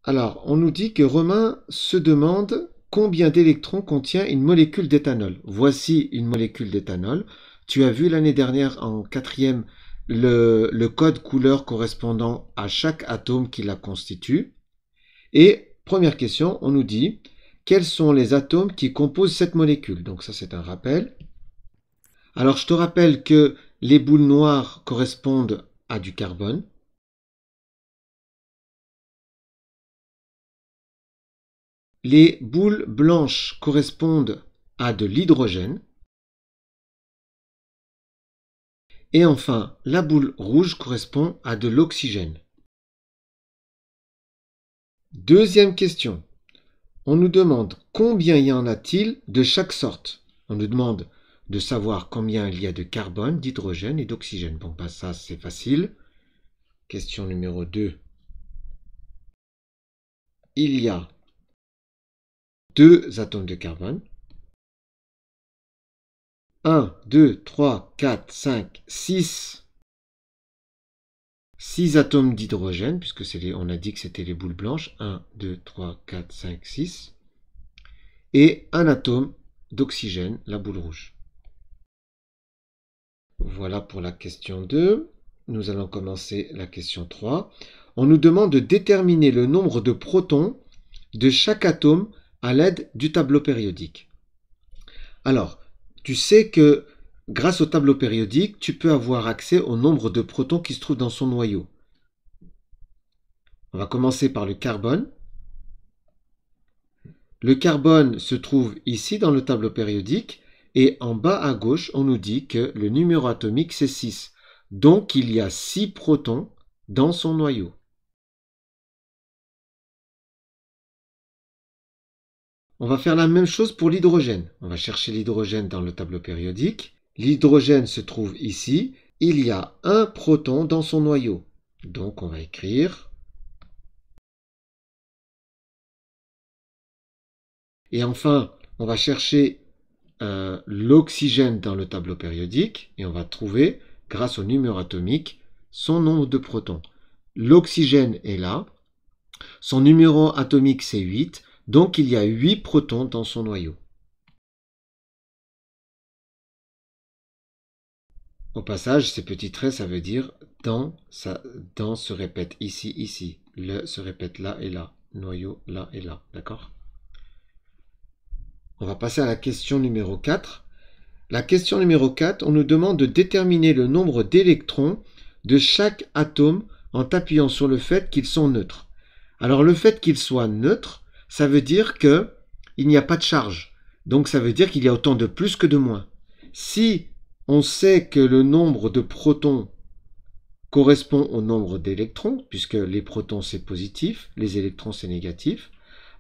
Alors, on nous dit que Romain se demande combien d'électrons contient une molécule d'éthanol. Voici une molécule d'éthanol. Tu as vu l'année dernière en quatrième le code couleur correspondant à chaque atome qui la constitue. Et première question, on nous dit quels sont les atomes qui composent cette molécule. Donc ça c'est un rappel. Alors je te rappelle que les boules noires correspondent à du carbone. Les boules blanches correspondent à de l'hydrogène. Et enfin, la boule rouge correspond à de l'oxygène. Deuxième question. On nous demande combien y en a-t-il de chaque sorte. On nous demande de savoir combien il y a de carbone, d'hydrogène et d'oxygène. Bon, bah ça c'est facile. Question numéro 2. Il y a 2 atomes de carbone. 1, 2, 3, 4, 5, 6. 6 atomes d'hydrogène, puisque on a dit que c'était les boules blanches. 1, 2, 3, 4, 5, 6. Et un atome d'oxygène, la boule rouge. Voilà pour la question 2. Nous allons commencer la question 3. On nous demande de déterminer le nombre de protons de chaque atome à l'aide du tableau périodique. Alors, tu sais que grâce au tableau périodique, tu peux avoir accès au nombre de protons qui se trouvent dans son noyau. On va commencer par le carbone. Le carbone se trouve ici dans le tableau périodique et en bas à gauche, on nous dit que le numéro atomique c'est 6. Donc il y a 6 protons dans son noyau. On va faire la même chose pour l'hydrogène. On va chercher l'hydrogène dans le tableau périodique. L'hydrogène se trouve ici. Il y a un proton dans son noyau. Donc on va écrire. Et enfin, on va chercher l'oxygène dans le tableau périodique et on va trouver, grâce au numéro atomique, son nombre de protons. L'oxygène est là. Son numéro atomique c'est 8. Donc il y a 8 protons dans son noyau. Au passage, ces petits traits, ça veut dire dans se répète ici, ici. Le se répète là et là. Noyau là et là. D'accord? On va passer à la question numéro 4. La question numéro 4, on nous demande de déterminer le nombre d'électrons de chaque atome en t'appuyant sur le fait qu'ils sont neutres. Alors le fait qu'ils soient neutres, ça veut dire qu'il n'y a pas de charge. Donc ça veut dire qu'il y a autant de plus que de moins. Si on sait que le nombre de protons correspond au nombre d'électrons, puisque les protons c'est positif, les électrons c'est négatif,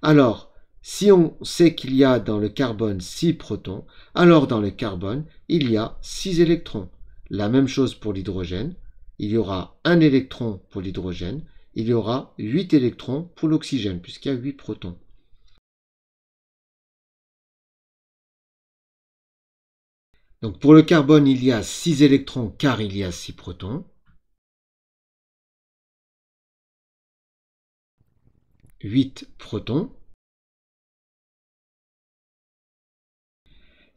alors si on sait qu'il y a dans le carbone 6 protons, alors dans le carbone, il y a 6 électrons. La même chose pour l'hydrogène. Il y aura 1 électron pour l'hydrogène. Il y aura 8 électrons pour l'oxygène, puisqu'il y a 8 protons. Donc pour le carbone, il y a 6 électrons car il y a 6 protons. 8 protons.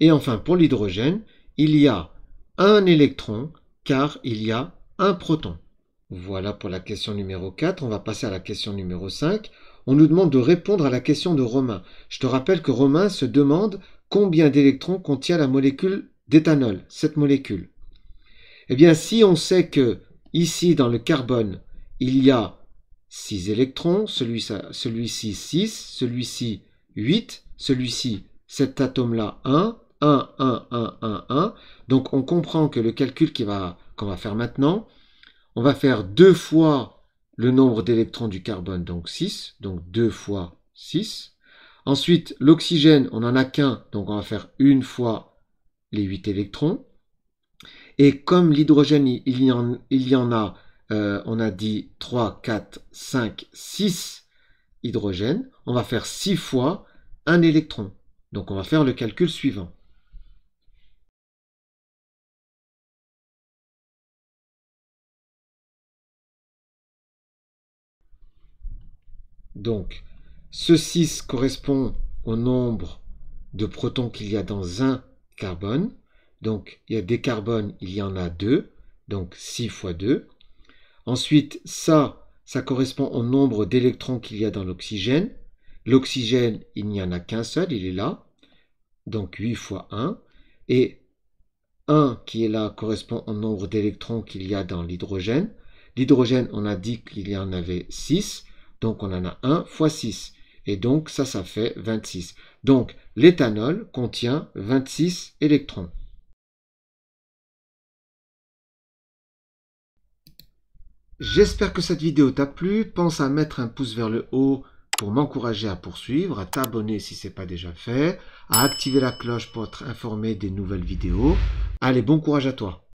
Et enfin, pour l'hydrogène, il y a un électron car il y a un proton. Voilà pour la question numéro 4. On va passer à la question numéro 5. On nous demande de répondre à la question de Romain. Je te rappelle que Romain se demande combien d'électrons contient la molécule d'éthanol, cette molécule. Eh bien, si on sait que ici, dans le carbone, il y a 6 électrons, celui-ci 6, celui-ci 8, celui-ci, cet atome-là 1, 1, 1, 1, 1, 1. Donc on comprend que le calcul qu'on va faire maintenant, on va faire 2 fois le nombre d'électrons du carbone, donc 6, donc 2 fois 6. Ensuite, l'oxygène, on n'en a qu'un, donc on va faire 1 fois les 8 électrons. Et comme l'hydrogène, il y en a, on a dit 3, 4, 5, 6 hydrogènes, on va faire 6 fois un électron. Donc on va faire le calcul suivant. Donc, ce 6 correspond au nombre de protons qu'il y a dans un carbone. Donc, il y a des carbones, il y en a 2. Donc, 6 fois 2. Ensuite, ça correspond au nombre d'électrons qu'il y a dans l'oxygène. L'oxygène, il n'y en a qu'un seul, il est là. Donc, 8 fois 1. Et 1 qui est là correspond au nombre d'électrons qu'il y a dans l'hydrogène. L'hydrogène, on a dit qu'il y en avait 6. Donc, on en a 1 fois 6. Et donc, ça fait 26. Donc, l'éthanol contient 26 électrons. J'espère que cette vidéo t'a plu. Pense à mettre un pouce vers le haut pour m'encourager à poursuivre, à t'abonner si ce n'est pas déjà fait, à activer la cloche pour être informé des nouvelles vidéos. Allez, bon courage à toi!